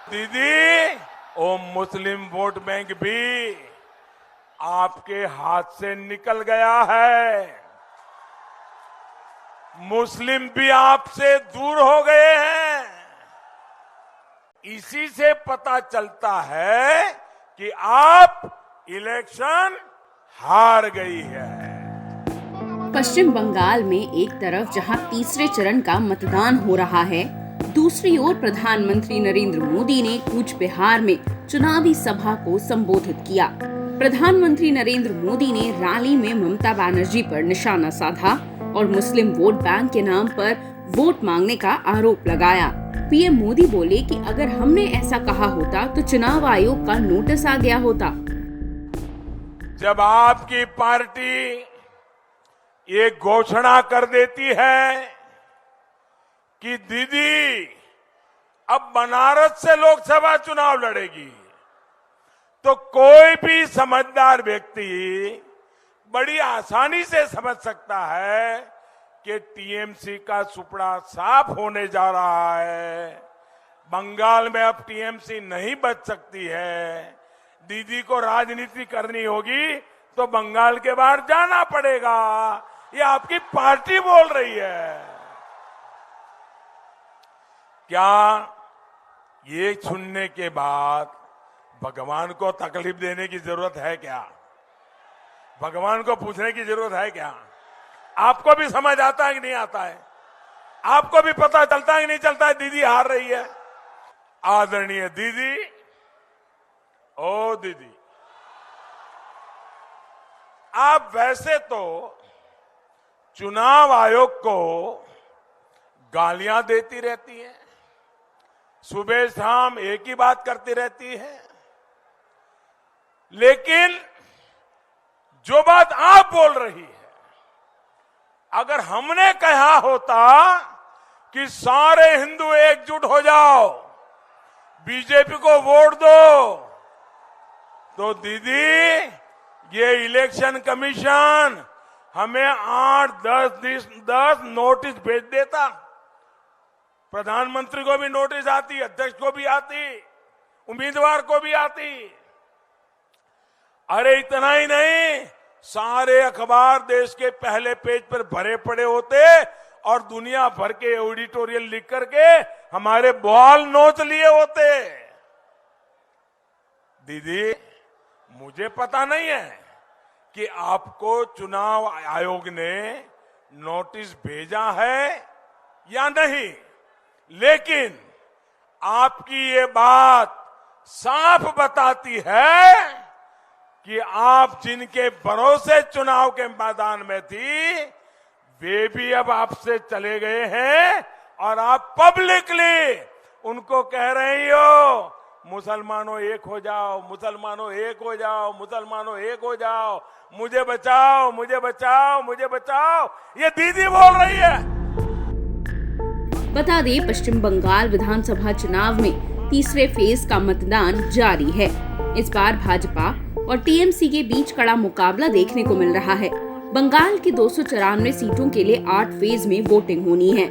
दीदी, वो मुस्लिम vote bank भी आपके हाथ से निकल गया है। मुस्लिम भी आपसे दूर हो गए हैं। इसी से पता चलता है कि आप इलेक्शन हार गई है। पश्चिम बंगाल में एक तरफ जहां तीसरे चरण का मतदान हो रहा है, दूसरी ओर प्रधानमंत्री नरेंद्र मोदी ने कूच बिहार में चुनावी सभा को संबोधित किया। प्रधानमंत्री नरेंद्र मोदी ने रैली में ममता बनर्जी पर निशाना साधा और मुस्लिम वोट बैंक के नाम पर वोट मांगने का आरोप लगाया। पीएम मोदी बोले कि अगर हमने ऐसा कहा होता तो चुनाव आयोग का नोटिस आ गया होता। जब आपकी पार्टी ये घोषणा कर देती है कि दीदी अब बनारस से लोकसभा चुनाव लड़ेगी, तो कोई भी समझदार व्यक्ति बड़ी आसानी से समझ सकता है कि टीएमसी का सुपड़ा साफ होने जा रहा है। बंगाल में अब टीएमसी नहीं बच सकती है। दीदी को राजनीति करनी होगी तो बंगाल के बाहर जाना पड़ेगा। ये आपकी पार्टी बोल रही है। क्या ये सुनने के बाद भगवान को तकलीफ देने की जरूरत है क्या? भगवान को पूछने की जरूरत है क्या? आपको भी समझ आता है कि नहीं आता है? आपको भी पता चलता है कि नहीं चलता है दीदी हार रही है? आदरणीय दीदी, ओ दीदी, आप वैसे तो चुनाव आयोग को गालियां देती रहती हैं, सुबह शाम एक ही बात करती रहती है, लेकिन जो बात आप बोल रही है, अगर हमने कहा होता कि सारे हिंदू एकजुट हो जाओ, बीजेपी को वोट दो, तो दीदी ये इलेक्शन कमीशन हमें 8-10 नोटिस भेज देता। प्रधानमंत्री को भी नोटिस आती, अध्यक्ष को भी आती, उम्मीदवार को भी आती। अरे इतना ही नहीं, सारे अखबार देश के पहले पेज पर भरे पड़े होते और दुनिया भर के एडिटोरियल लिख करके हमारे बाल नोच लिए होते। दीदी, मुझे पता नहीं है कि आपको चुनाव आयोग ने नोटिस भेजा है या नहीं, लेकिन आपकी ये बात साफ बताती है कि आप जिनके भरोसे चुनाव के मैदान में थी, वे भी अब आपसे चले गए हैं और आप पब्लिकली उनको कह रही हो मुसलमानों एक हो जाओ, मुसलमानों एक हो जाओ, मुसलमानों एक हो जाओ, मुझे बचाओ, मुझे बचाओ, मुझे बचाओ, ये दीदी बोल रही है। बता दें, पश्चिम बंगाल विधानसभा चुनाव में तीसरे फेज का मतदान जारी है। इस बार भाजपा और टीएमसी के बीच कड़ा मुकाबला देखने को मिल रहा है। बंगाल की 294 सीटों के लिए 8 फेज में वोटिंग होनी है।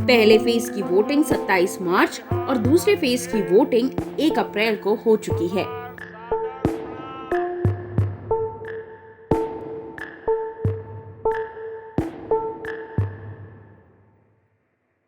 पहले फेज की वोटिंग 27 मार्च और दूसरे फेज की वोटिंग 1 अप्रैल को हो चुकी है।